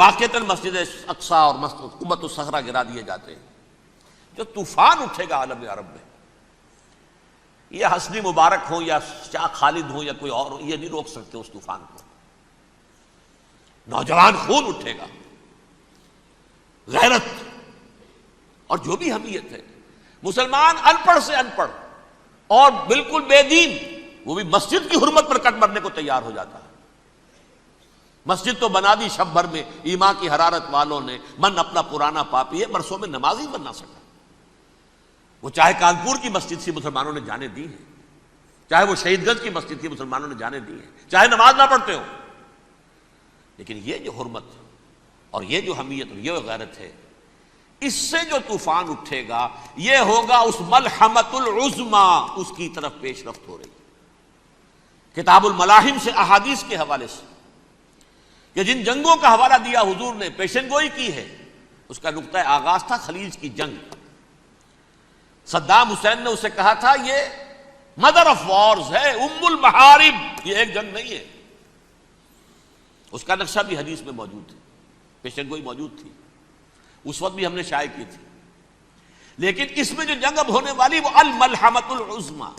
واقعتاً مسجد اقصی اور مسجد قبۃ الصخرہ گرا دیے جاتے ہیں. جو طوفان اٹھے گا عالم عرب میں، یہ حسنی مبارک ہوں یا شاہ خالد ہوں یا کوئی اور ہو، یہ نہیں روک سکتے اس طوفان کو. نوجوان خون اٹھے گا، غیرت اور جو بھی حمیت ہے. مسلمان ان پڑھ سے ان پڑھ اور بالکل بے دین، وہ بھی مسجد کی حرمت پر کٹ مرنے کو تیار ہو جاتا ہے. مسجد تو بنا دی شب بھر میں ایمان کی حرارت والوں نے، من اپنا پرانا پاپی ہے، برسوں میں نماز ہی بن نہ سکا. وہ چاہے کانپور کی مسجد سے مسلمانوں نے جانے دی ہیں، چاہے وہ شہید گنج کی مسجد کی مسلمانوں نے جانے دی ہیں، چاہے نماز نہ پڑھتے ہو، لیکن یہ جو حرمت اور یہ جو حمیت اور یہ غیرت ہے، اس سے جو طوفان اٹھے گا یہ ہوگا اس ملحمۃ العظما، اس کی طرف پیش رفت ہو رہی. کتاب الملاحم سے احادیث کے حوالے سے کہ جن جنگوں کا حوالہ دیا حضور نے، پیشن گوئی کی ہے، اس کا نقطہ آغاز تھا خلیج کی جنگ. صدام حسین نے اسے کہا تھا یہ مدر آف وارز ہے، ام المحارب، یہ ایک جنگ نہیں ہے. اس کا نقشہ بھی حدیث میں موجود ہے، پیشن گوئی موجود تھی، اس وقت بھی ہم نے شائع کی تھی. لیکن اس میں جو جنگ اب ہونے والی وہ الملحمۃ العظما.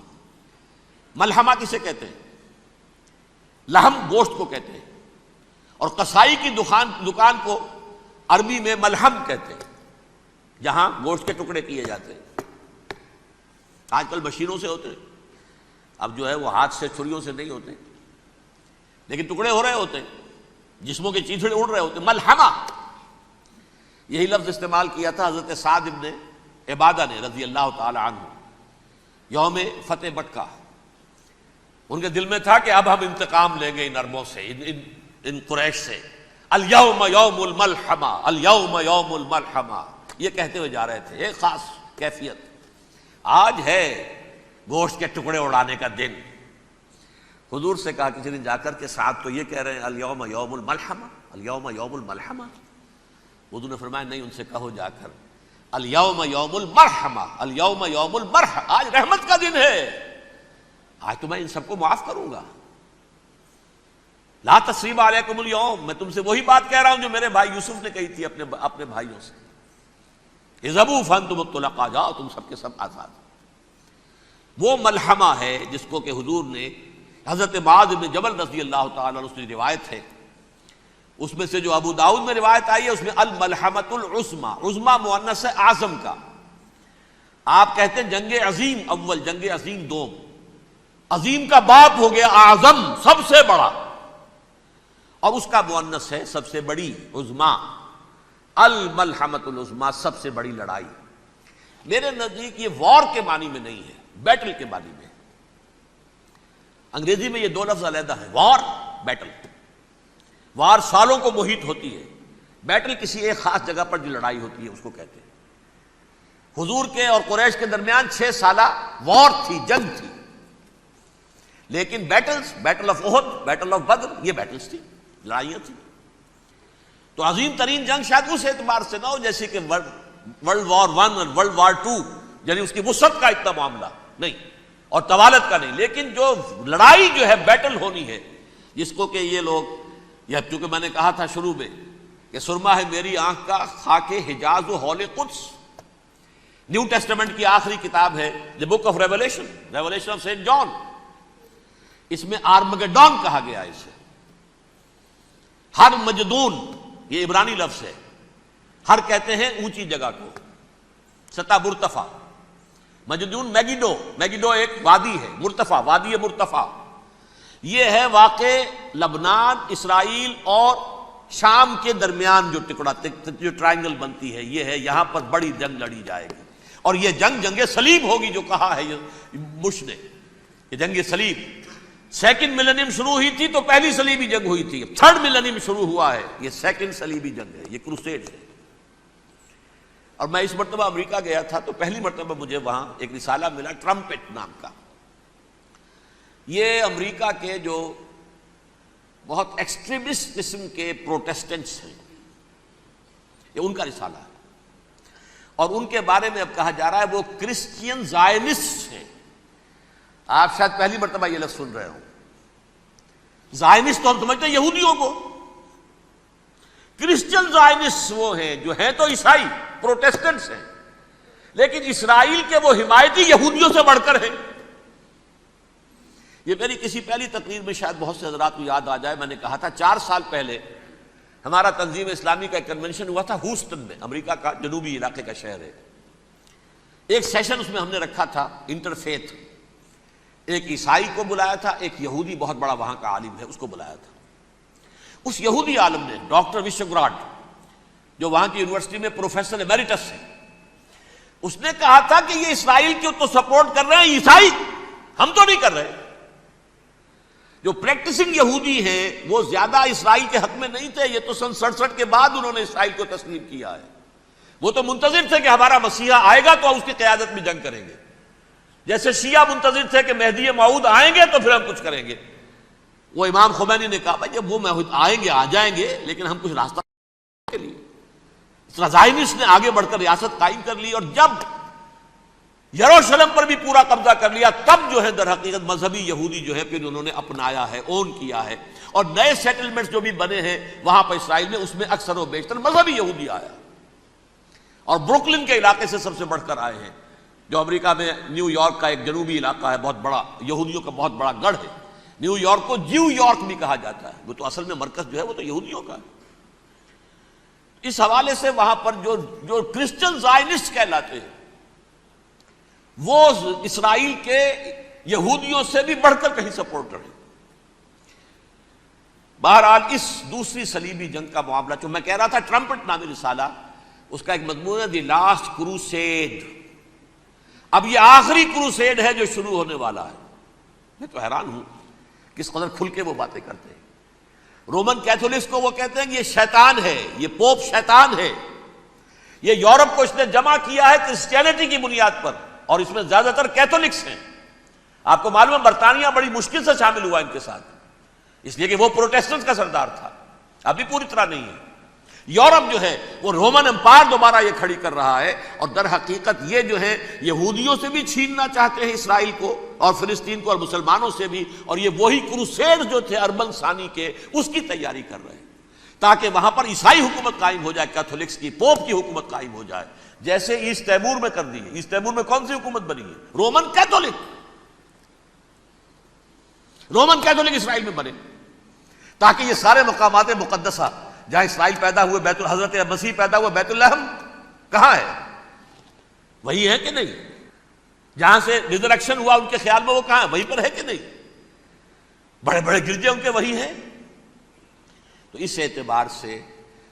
ملحمہ کسے کہتے ہیں؟ لحم گوشت کو کہتے ہیں، اور قصائی کی دکان کو عربی میں ملحم کہتے ہیں، جہاں گوشت کے ٹکڑے کیے جاتے ہیں. آج کل مشینوں سے ہوتے ہیں، اب جو ہے وہ ہاتھ سے چھریوں سے نہیں ہوتے، لیکن ٹکڑے ہو رہے ہوتے ہیں، جسموں کے چیتھڑے اڑ رہے ہوتے ہیں. ملحمہ یہی لفظ استعمال کیا تھا حضرت سعد ابن عبادہ نے رضی اللہ تعالی عنہ یوم فتح مکہ. ان کے دل میں تھا کہ اب ہم انتقام لیں گے ان عربوں سے، ان قریش سے. الیوم یوم الملحمہ، الیوم یوم الملحمہ، یہ کہتے ہوئے جا رہے تھے. ایک خاص کیفیت، آج ہے گوشت کے ٹکڑے اڑانے کا دن. حضور سے کہا کسی دن جا کر کے ساتھ تو یہ کہہ رہے ہیں الیوم یوم الملحمہ، الیوم یوم الملحمہ. حضور نے فرمایا نہیں، ان سے کہو جا کر الیوم یوم المرحمہ، الیوم یوم المرحمہ، آج رحمت کا دن ہے، آج تو میں ان سب کو معاف کروں گا. لا تثریب علیکم اليوم، میں تم سے وہی بات کہہ رہا ہوں جو میرے بھائی یوسف نے کہی تھی اپنے بھائیوں سے. اذهبوا فانتم الطلقاء، جاؤ تم سب کے سب آزاد. وہ ملحمہ ہے جس کو کہ حضور نے حضرت معاذ بن جبل رضی اللہ تعالیٰ عنہ، اس کی روایت ہے، اس میں سے جو ابو داؤد میں روایت آئی ہے اس میں الملحمۃ العظما، عظما مؤنث ہے اعظم کا. آپ کہتے ہیں جنگ عظیم اول، جنگ عظیم دوم. عظیم کا باپ ہو گیا اعظم، سب سے بڑا، اور اس کا مؤنث ہے سب سے بڑی، عظما. الملحمۃ العظما، سب سے بڑی لڑائی. میرے نزدیک یہ وار کے معنی میں نہیں ہے، بیٹل کے معنی میں. انگریزی میں یہ دو لفظ علیحدہ ہیں، وار، بیٹل. وار سالوں کو محیط ہوتی ہے، بیٹل کسی ایک خاص جگہ پر جو لڑائی ہوتی ہے اس کو کہتے ہیں. حضور کے اور قریش کے درمیان 6 سالہ وار تھی، جنگ تھی. لیکن battles, battle of Uhud, battle of Badr, یہ بیٹلز تھی، لڑائیاں تھیں. تو عظیم ترین جنگ شاید اس اعتبار سے نہ ہو جیسے کہ ورلڈ وار 1 اور ورلڈ وار 2، یعنی اس کی وسعت کا اتنا معاملہ نہیں اور طوالت کا نہیں. لیکن جو لڑائی جو ہے بیٹل ہونی ہے، جس کو کہ یہ لوگ، یا چونکہ میں نے کہا تھا شروع میں کہ سرما ہے میری آنکھ کا خاک حجاز و حول قدس. نیو ٹیسٹمنٹ کی آخری کتاب ہے the book of Revelation, Revelation of Saint John. اس میں آرمگڈون کہا گیا اسے. ہر مجدون، یہ عبرانی لفظ ہے. ہر کہتے ہیں اونچی جگہ کو، سطح مرتفع. مجدون میگیڈو، میگیڈو ایک وادی ہے، مرتفع، وادی مرتفع. یہ ہے واقع لبنان، اسرائیل اور شام کے درمیان جو ٹکڑا، جو ٹرائنگل بنتی ہے، یہ ہے. یہاں پر بڑی جنگ لڑی جائے گی، اور یہ جنگ جنگ صلیب ہوگی جو کہا ہے بش نے. یہ جنگ صلیب 2nd ملینیم شروع ہوئی تھی تو پہلی صلیبی جنگ ہوئی تھی. 3rd ملینیم شروع ہوا ہے، یہ 2nd صلیبی جنگ ہے، یہ کروسیڈ ہے. اور میں اس مرتبہ امریکہ گیا تھا تو پہلی مرتبہ مجھے وہاں ایک رسالہ ملا ٹرمپٹ نام کا. یہ امریکہ کے جو بہت ایکسٹریمسٹ قسم کے پروٹیسٹنٹس ہیں، یہ ان کا رسالہ ہے. اور ان کے بارے میں اب کہا جا رہا ہے وہ کرسچین زائنسٹ ہیں. آپ شاید پہلی مرتبہ یہ لفظ سن رہے ہوں. زائنسٹ تو ہم سمجھتے ہیں یہودیوں کو. کرسچن زائنسٹ وہ ہیں جو ہیں تو عیسائی پروٹیسٹنٹس ہیں، لیکن اسرائیل کے وہ حمایتی یہودیوں سے بڑھ کر ہیں۔ یہ میری کسی پہلی تقریر میں شاید بہت سے حضرات کو یاد آ جائے، میں نے کہا تھا 4 سال پہلے ہمارا تنظیم اسلامی کا ایک کنونشن ہوا تھا ہیوسٹن میں، امریکہ کا جنوبی علاقے کا شہر ہے۔ ایک سیشن اس میں ہم نے رکھا تھا انٹرفیتھ، ایک عیسائی کو بلایا تھا، ایک یہودی بہت بڑا وہاں کا عالم ہے اس کو بلایا تھا۔ اس یہودی عالم نے ڈاکٹر وشوگراڈ، جو وہاں کی یونیورسٹی میں پروفیسر ایمیریٹس ہے، اس نے کہا تھا کہ یہ اسرائیل کو تو سپورٹ کر رہے ہیں عیسائی، ہم تو نہیں کر رہے۔ جو پریکٹسنگ یہودی ہیں وہ زیادہ اسرائیل کے حق میں نہیں تھے، یہ تو سن 67 کے بعد انہوں نے اسرائیل کو تسلیم کیا ہے۔ وہ تو منتظر تھے کہ ہمارا مسیحا آئے گا تو اس کی قیادت میں جنگ کریں گے، جیسے شیعہ منتظر تھے کہ مہدی موعود آئیں گے تو پھر ہم کچھ کریں گے۔ وہ امام خمینی نے کہا بھائی جب وہ آئیں گے آ جائیں گے، لیکن ہم کچھ راستہ کے لیے۔ زائنسٹ نے آگے بڑھ کر ریاست قائم کر لی، اور جب یروشلم پر بھی پورا قبضہ کر لیا، تب جو ہے در حقیقت مذہبی یہودی جو ہے پھر انہوں نے اپنایا ہے، اون کیا ہے، اور نئے سیٹلمنٹس جو بھی بنے ہیں وہاں پر اسرائیل میں، اس میں اکثر و بیشتر مذہبی یہودی آیا، اور بروکلن کے علاقے سے سب سے بڑھ کر آئے ہیں، جو امریکہ میں نیو یارک کا ایک جنوبی علاقہ ہے، بہت بڑا یہودیوں کا بہت بڑا گڑھ ہے۔ نیو یارک کو جیو یارک بھی کہا جاتا ہے، وہ تو اصل میں مرکز جو ہے وہ تو یہودیوں کا ہے۔ اس حوالے سے وہاں پر جو کرسچن زائنسٹ کہلاتے ہیں وہ اسرائیل کے یہودیوں سے بھی بڑھ کر کہیں سپورٹر ہیں۔ بہرحال اس دوسری صلیبی جنگ کا معاملہ جو میں کہہ رہا تھا، ٹرمپٹ نامی رسالہ، اس کا ایک مضمون ہے دی لاسٹ کروسیڈ۔ اب یہ آخری کروسیڈ ہے جو شروع ہونے والا ہے۔ میں تو حیران ہوں کس قدر کھل کے وہ باتیں کرتے ہیں۔ رومن کیتھولکس کو وہ کہتے ہیں کہ یہ شیطان ہے، یہ پوپ شیطان ہے، یہ یورپ کو اس نے جمع کیا ہے کرسچینٹی کی بنیاد پر، اور اس میں زیادہ تر کیتھولکس ہیں۔ آپ کو معلوم ہے برطانیہ بڑی مشکل سے شامل ہوا ان کے ساتھ، اس لیے کہ وہ پروٹیسٹنٹس کا سردار تھا، ابھی پوری طرح نہیں ہے۔ یورپ جو ہے وہ رومن امپائر دوبارہ یہ کھڑی کر رہا ہے، اور در حقیقت یہ جو ہے یہودیوں سے بھی چھیننا چاہتے ہیں اسرائیل کو اور فلسطین کو، اور مسلمانوں سے بھی، اور یہ وہی کروسیڈ جو تھے اربن ثانی کے، اس کی تیاری کر رہے ہیں تاکہ وہاں پر عیسائی حکومت قائم ہو جائے، کیتھولکس کی، پوپ کی حکومت قائم ہو جائے، جیسے ایسٹ تیمور میں کر دی ہے۔ ایسٹ تیمور میں کون سی حکومت بنی ہے؟ رومن کیتھولک اسرائیل میں بنے، تاکہ یہ سارے مقامات مقدسہ جہاں اسرائیل پیدا ہوئے، بیت حضرت مسیح پیدا ہوئے، بیت الحم کہاں ہے؟ وہی ہے کہ نہیں؟ جہاں سے ریزریکشن ہوا ان کے خیال میں وہ کہاں ہے؟ وہیں پر ہے کہ نہیں؟ بڑے بڑے گرجے ان کے وہی ہیں۔ تو اس اعتبار سے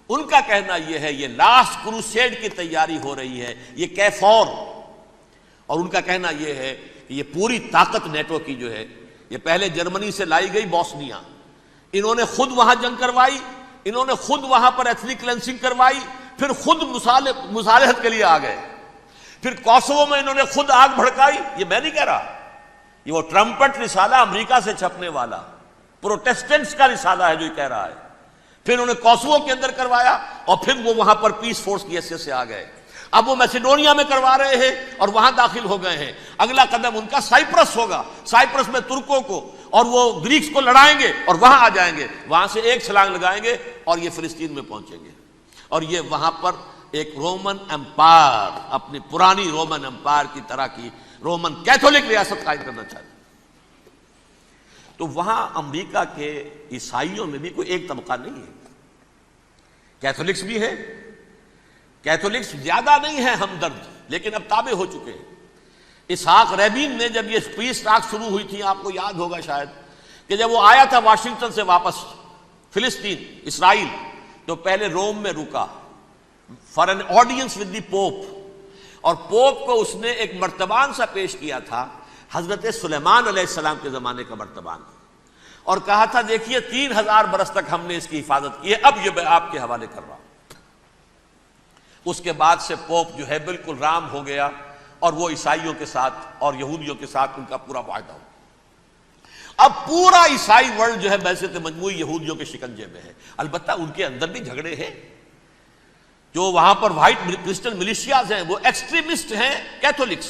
ان کا کہنا یہ ہے یہ لاسٹ کروسیڈ کی تیاری ہو رہی ہے، یہ کیفور، اور ان کا کہنا یہ ہے کہ یہ پوری طاقت نیٹو کی جو ہے، یہ پہلے جرمنی سے لائی گئی بوسنیا، انہوں نے خود وہاں جنگ کروائی، انہوں نے خود وہاں پر ایتھنک کلینسنگ کروائی، پھر خود مصالحت کے لیے آ گئے، پھر کوسوو میں انہوں نے خود آگ بھڑکائی۔ یہ میں نہیں کہہ رہا، یہ وہ ٹرمپٹ رسالہ امریکہ سے چھپنے والا پروٹیسٹنٹس کا رسالہ ہے جو یہ کہہ رہا ہے۔ پھر انہوں نے کوسوو کے اندر کروایا، اور پھر وہ وہاں پر پیس فورس کی حیثیت سے آ گئے۔ اب وہ میسیڈونیا میں کروا رہے ہیں اور وہاں داخل ہو گئے ہیں۔ اگلا قدم ان کا سائپرس ہوگا، سائپرس میں ترکوں کو اور وہ گریکس کو لڑائیں گے اور وہاں آ جائیں گے، وہاں سے ایک چھلانگ لگائیں گے اور یہ فلسطین میں پہنچیں گے، اور یہ وہاں پر ایک رومن امپائر، اپنی پرانی رومن امپائر کی طرح کی رومن کیتھولک ریاست قائم کرنا چاہتے ہیں۔ تو وہاں امریکہ کے عیسائیوں میں بھی کوئی ایک طبقہ نہیں ہے، کیتھولکس بھی ہے، کیتھولکس زیادہ نہیں ہے ہمدرد، لیکن اب تابع ہو چکے ہیں۔ اسحاق ریبین نے جب یہ پیس ٹاک شروع ہوئی تھی، آپ کو یاد ہوگا شاید، کہ جب وہ آیا تھا واشنگٹن سے واپس فلسطین اسرائیل، تو پہلے روم میں رکا for an audience with the pope, اور پوپ کو اس نے ایک مرتبان سا پیش کیا تھا، حضرت سلیمان علیہ السلام کے زمانے کا مرتبان، اور کہا تھا دیکھیے 3000 برس تک ہم نے اس کی حفاظت کی ہے، اب یہ میں آپ کے حوالے کر رہا ہوں۔ اس کے بعد سے پوپ جو ہے بالکل رام ہو گیا، اور وہ عیسائیوں کے ساتھ اور یہودیوں کے ساتھ ان کا پورا معاہدہ ہو۔ اب پورا عیسائی ورلڈ جو ہے بعثت مجموعی یہودیوں کے شکنجے میں ہے۔ البتہ ان کے اندر بھی جھگڑے ہیں، جو وہاں پر وائٹ کرسچن ملیشیاز ہیں وہ ایکسٹریمسٹ ہیں کیتھولکس،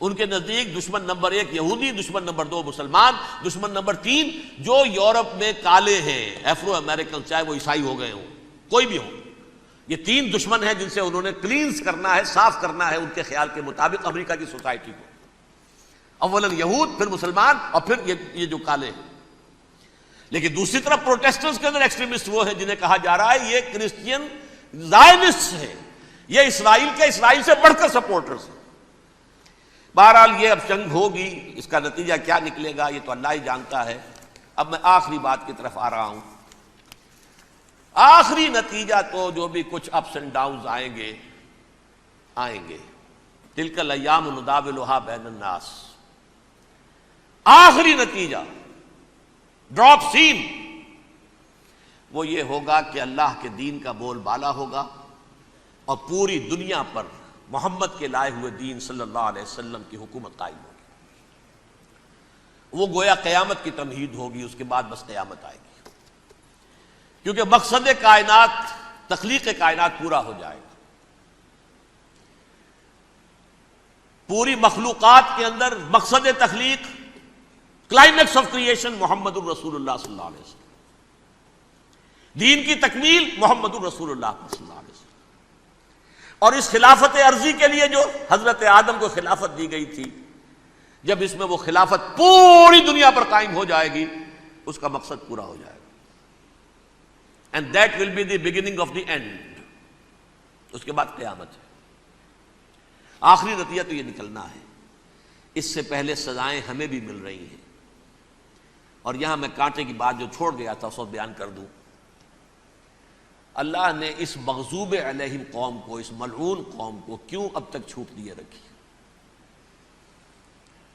ان کے نزدیک دشمن نمبر 1 یہودی، دشمن نمبر 2 مسلمان، دشمن نمبر 3 جو یورپ میں کالے ہیں، افرو امریکن، چاہے وہ عیسائی ہو گئے ہوں، کوئی بھی ہو. یہ تین دشمن ہیں جن سے انہوں نے کلینز کرنا ہے، صاف کرنا ہے ان کے خیال کے مطابق امریکہ کی سوسائٹی کو. اولاً یہود، پھر مسلمان، اور پھر یہ جو کالے ہیں. لیکن دوسری طرف پروٹیسٹنٹس کے اندر ایکسٹریمسٹ وہ ہیں جنہیں کہا جا رہا ہے یہ کرسچین زائنسٹ ہیں، یہ اسرائیل سے بڑھ کر سپورٹرز ہیں. بہرحال یہ اب جنگ ہوگی، اس کا نتیجہ کیا نکلے گا یہ تو اللہ ہی جانتا ہے. اب میں آخری بات کی طرف آ رہا ہوں. آخری نتیجہ تو جو بھی کچھ اپس اینڈ ڈاؤنز آئیں گے. تلک الایام نداولھا بین الناس. آخری نتیجہ ڈراپ سین وہ یہ ہوگا کہ اللہ کے دین کا بول بالا ہوگا اور پوری دنیا پر محمد کے لائے ہوئے دین صلی اللہ علیہ وسلم کی حکومت قائم ہوگی. وہ گویا قیامت کی تمہید ہوگی، اس کے بعد بس قیامت آئے گی، کیونکہ مقصد کائنات، تخلیق کائنات پورا ہو جائے گا. پوری مخلوقات کے اندر مقصد تخلیق، کلائمیکس آف کریشن محمد الرسول اللہ صلی اللہ علیہ وسلم. دین کی تکمیل محمد الرسول اللہ صلی اللہ علیہ وسلم. اور اس خلافت عرضی کے لیے جو حضرت آدم کو خلافت دی گئی تھی، جب اس میں وہ خلافت پوری دنیا پر قائم ہو جائے گی اس کا مقصد پورا ہو جائے گا. And that will be the beginning of the end. اس کے بعد قیامت ہے. آخری نتیجہ تو یہ نکلنا ہے. اس سے پہلے سزائیں ہمیں بھی مل رہی ہیں. اور یہاں میں کانٹے کی بات جو چھوڑ گیا تھا اس وقت بیان کر دوں. اللہ نے اس مغضوب علیہم قوم کو، اس ملعون قوم کو کیوں اب تک چھوٹ دیے رکھی؟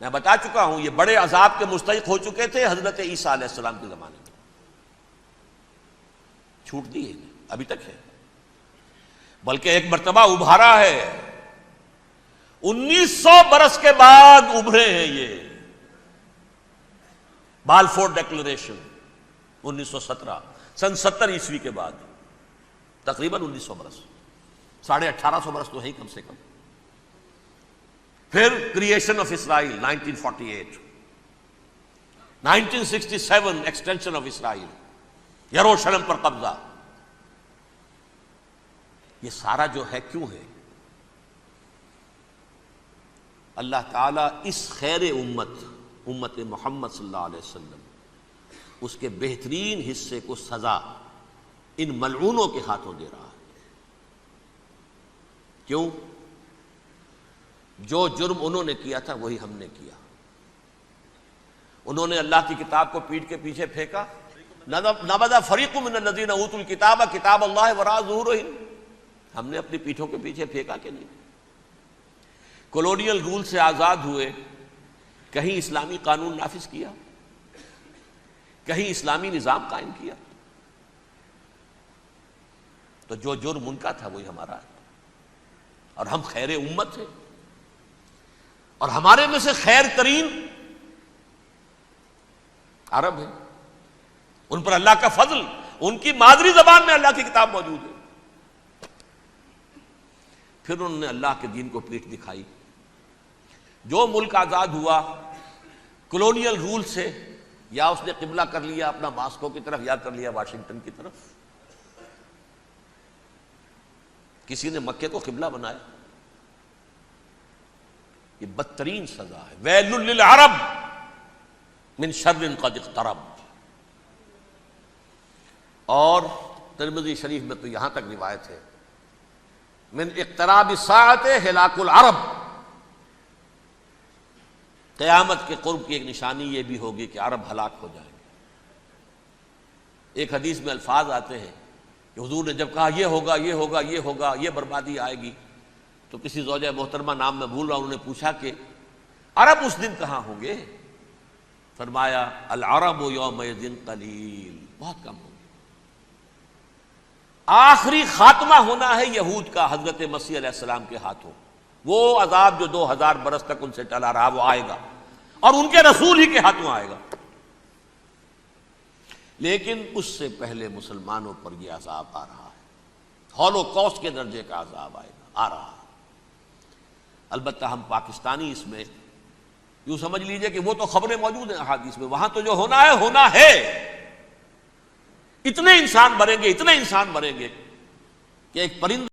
میں بتا چکا ہوں یہ بڑے عذاب کے مستحق ہو چکے تھے حضرت عیسیٰ علیہ السلام کے زمانے میں. چھوٹ دی ہے ابھی تک ہے، بلکہ ایک مرتبہ ابھارا ہے. 1900 برس کے بعد ابھرے ہیں یہ. بالفور ڈیکلریشن 1917، سن 70 عیسوی کے بعد، تقریباً 1900 برس، 1850 برس تو ہے کم سے کم. پھر creation of Israel 1948، 1967 extension of Israel, یروشلم پر قبضہ. یہ سارا جو ہے کیوں ہے؟ اللہ تعالیٰ اس خیر امت محمد صلی اللہ علیہ وسلم، اس کے بہترین حصے کو سزا ان ملعونوں کے ہاتھوں دے رہا ہے. کیوں؟ جو جرم انہوں نے کیا تھا وہی ہم نے کیا. انہوں نے اللہ کی کتاب کو پیٹھ کے پیچھے پھینکا. نبذ فریق من الذین اوتوا الکتاب کتاب اللہ وراء ظہورہم. ہم نے اپنی پیٹھوں کے پیچھے پھینکا کہ نہیں؟ کولونیل رول سے آزاد ہوئے، کہیں اسلامی قانون نافذ کیا، کہیں اسلامی نظام قائم کیا. تو جو جرم ان کا تھا وہی ہمارا ہے. اور ہم خیر امت ہیں، اور ہمارے میں سے خیر ترین عرب ہیں. ان پر اللہ کا فضل، ان کی مادری زبان میں اللہ کی کتاب موجود ہے. پھر انہوں نے اللہ کے دین کو پیٹھ دکھائی. جو ملک آزاد ہوا کولونیل رول سے، یا اس نے قبلہ کر لیا اپنا ماسکو کی طرف، یا کر لیا واشنگٹن کی طرف. کسی نے مکے کو قبلہ بنایا. یہ بدترین سزا ہے. ویل للعرب من شر قد اقترب. اور ترمذی شریف میں تو یہاں تک روایت ہے، من اقتراب الساعۃ ہلاک العرب. قیامت کے قرب کی ایک نشانی یہ بھی ہوگی کہ عرب ہلاک ہو جائیں گے. ایک حدیث میں الفاظ آتے ہیں کہ حضور نے جب کہا یہ ہوگا یہ ہوگا یہ ہوگا، یہ بربادی آئے گی، تو کسی زوجہ محترمہ نام میں بھول رہا ہوں، انہوں نے پوچھا کہ عرب اس دن کہاں ہوں گے؟ فرمایا العرب یومئذ قلیل، بہت کم ہوں گے. آخری خاتمہ ہونا ہے یہود کا حضرت مسیح علیہ السلام کے ہاتھوں. وہ عذاب جو 2000 برس تک ان سے ٹلا رہا وہ آئے گا، اور ان کے رسول ہی کے ہاتھوں آئے گا. لیکن اس سے پہلے مسلمانوں پر یہ عذاب آ رہا ہے، ہولوکاسٹ کے درجے کا عذاب آ رہا ہے. البتہ ہم پاکستانی اس میں یوں سمجھ لیجئے کہ وہ تو خبریں موجود ہیں احادیث میں، وہاں تو جو ہونا ہے ہونا ہے. اتنے انسان مریں گے کہ ایک پرندہ